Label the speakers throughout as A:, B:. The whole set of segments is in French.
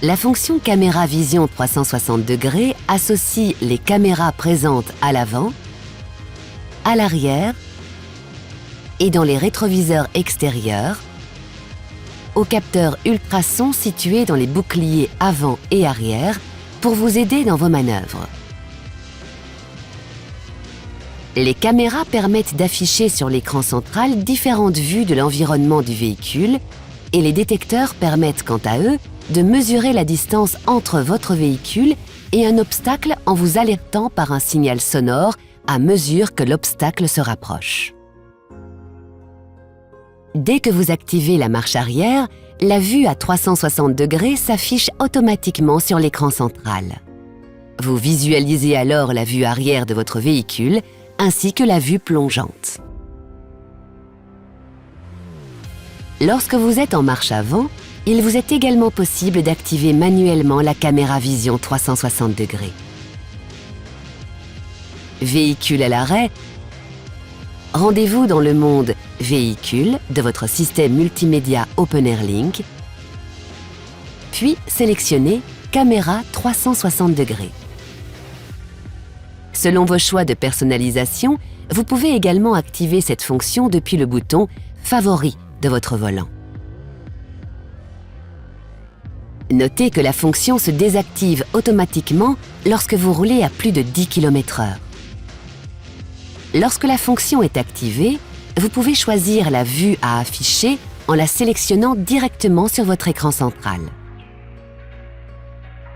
A: La fonction caméra vision 360 degrés associe les caméras présentes à l'avant, à l'arrière et dans les rétroviseurs extérieurs aux capteurs ultrasons situés dans les boucliers avant et arrière pour vous aider dans vos manœuvres. Les caméras permettent d'afficher sur l'écran central différentes vues de l'environnement du véhicule et les détecteurs permettent quant à eux de mesurer la distance entre votre véhicule et un obstacle en vous alertant par un signal sonore à mesure que l'obstacle se rapproche. Dès que vous activez la marche arrière, la vue à 360 degrés s'affiche automatiquement sur l'écran central. Vous visualisez alors la vue arrière de votre véhicule ainsi que la vue plongeante. Lorsque vous êtes en marche avant, il vous est également possible d'activer manuellement la caméra vision 360 degrés. Véhicule à l'arrêt, rendez-vous dans le monde Véhicule de votre système multimédia OpenAirLink, puis sélectionnez Caméra 360 degrés. Selon vos choix de personnalisation, vous pouvez également activer cette fonction depuis le bouton Favoris de votre volant. Notez que la fonction se désactive automatiquement lorsque vous roulez à plus de 10 km/h. Lorsque la fonction est activée, vous pouvez choisir la vue à afficher en la sélectionnant directement sur votre écran central.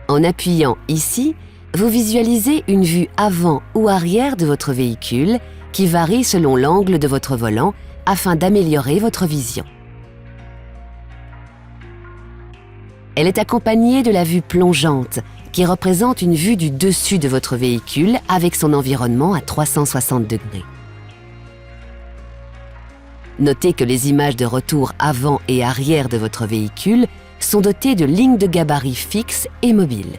A: En appuyant ici, vous visualisez une vue avant ou arrière de votre véhicule qui varie selon l'angle de votre volant afin d'améliorer votre vision. Elle est accompagnée de la vue plongeante qui représente une vue du dessus de votre véhicule avec son environnement à 360 degrés. Notez que les images de retour avant et arrière de votre véhicule sont dotées de lignes de gabarit fixes et mobiles.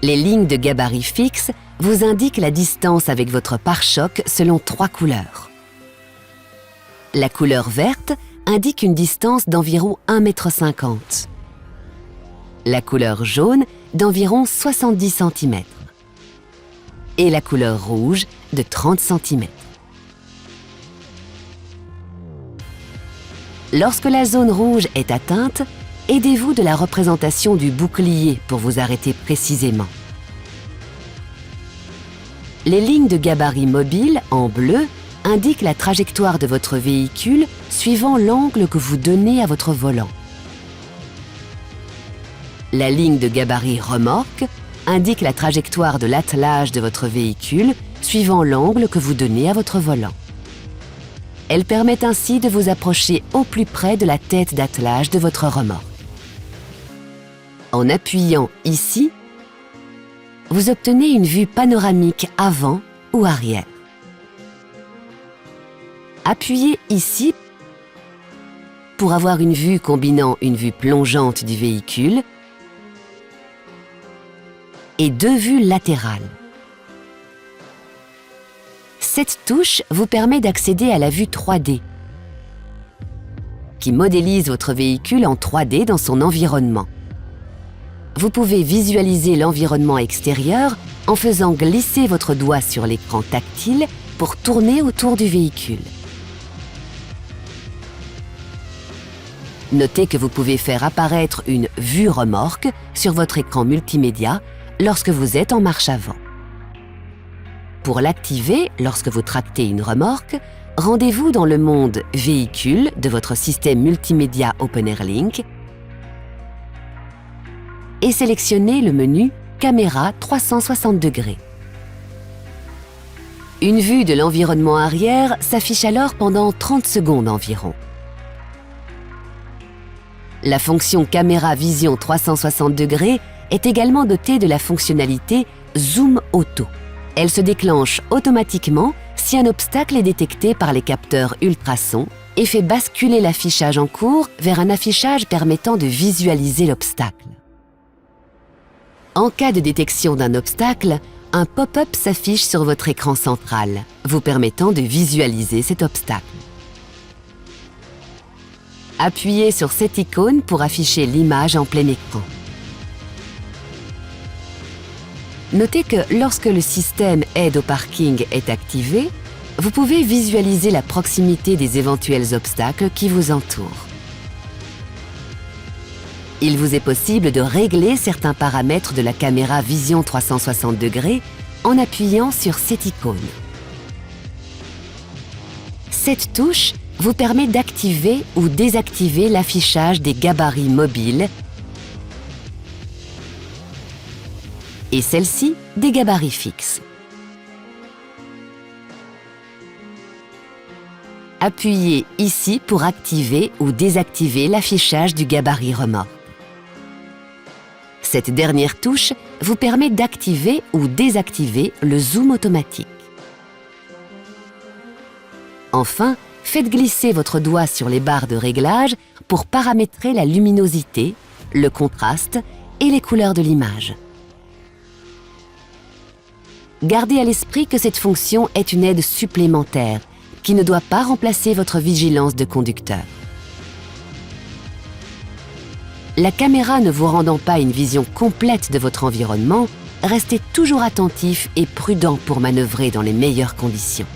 A: Les lignes de gabarit fixes vous indiquent la distance avec votre pare-choc selon 3 couleurs. La couleur verte indique une distance d'environ 1,50 m. La couleur jaune d'environ 70 cm. Et la couleur rouge de 30 cm. Lorsque la zone rouge est atteinte, aidez-vous de la représentation du bouclier pour vous arrêter précisément. Les lignes de gabarit mobile en bleu indiquent la trajectoire de votre véhicule suivant l'angle que vous donnez à votre volant. La ligne de gabarit remorque indique la trajectoire de l'attelage de votre véhicule suivant l'angle que vous donnez à votre volant. Elle permet ainsi de vous approcher au plus près de la tête d'attelage de votre remorque. En appuyant ici, vous obtenez une vue panoramique avant ou arrière. Appuyez ici pour avoir une vue combinant une vue plongeante du véhicule et 2 vues latérales. Cette touche vous permet d'accéder à la vue 3D, qui modélise votre véhicule en 3D dans son environnement. Vous pouvez visualiser l'environnement extérieur en faisant glisser votre doigt sur l'écran tactile pour tourner autour du véhicule. Notez que vous pouvez faire apparaître une vue remorque sur votre écran multimédia lorsque vous êtes en marche avant. Pour l'activer, lorsque vous tractez une remorque, rendez-vous dans le monde Véhicule de votre système multimédia OpenAirLink et sélectionnez le menu Caméra 360 degrés. Une vue de l'environnement arrière s'affiche alors pendant 30 secondes environ. La fonction Caméra Vision 360 degrés est également dotée de la fonctionnalité Zoom Auto. Elle se déclenche automatiquement si un obstacle est détecté par les capteurs ultrasons et fait basculer l'affichage en cours vers un affichage permettant de visualiser l'obstacle. En cas de détection d'un obstacle, un pop-up s'affiche sur votre écran central, vous permettant de visualiser cet obstacle. Appuyez sur cette icône pour afficher l'image en plein écran. Notez que lorsque le système Aide au parking est activé, vous pouvez visualiser la proximité des éventuels obstacles qui vous entourent. Il vous est possible de régler certains paramètres de la caméra Vision 360 degrés en appuyant sur cette icône. Cette touche vous permet d'activer ou désactiver l'affichage des gabarits mobiles et celle-ci des gabarits fixes. Appuyez ici pour activer ou désactiver l'affichage du gabarit remorque. Cette dernière touche vous permet d'activer ou désactiver le zoom automatique. Enfin, faites glisser votre doigt sur les barres de réglage pour paramétrer la luminosité, le contraste et les couleurs de l'image. Gardez à l'esprit que cette fonction est une aide supplémentaire qui ne doit pas remplacer votre vigilance de conducteur. La caméra ne vous rendant pas une vision complète de votre environnement, restez toujours attentif et prudent pour manœuvrer dans les meilleures conditions.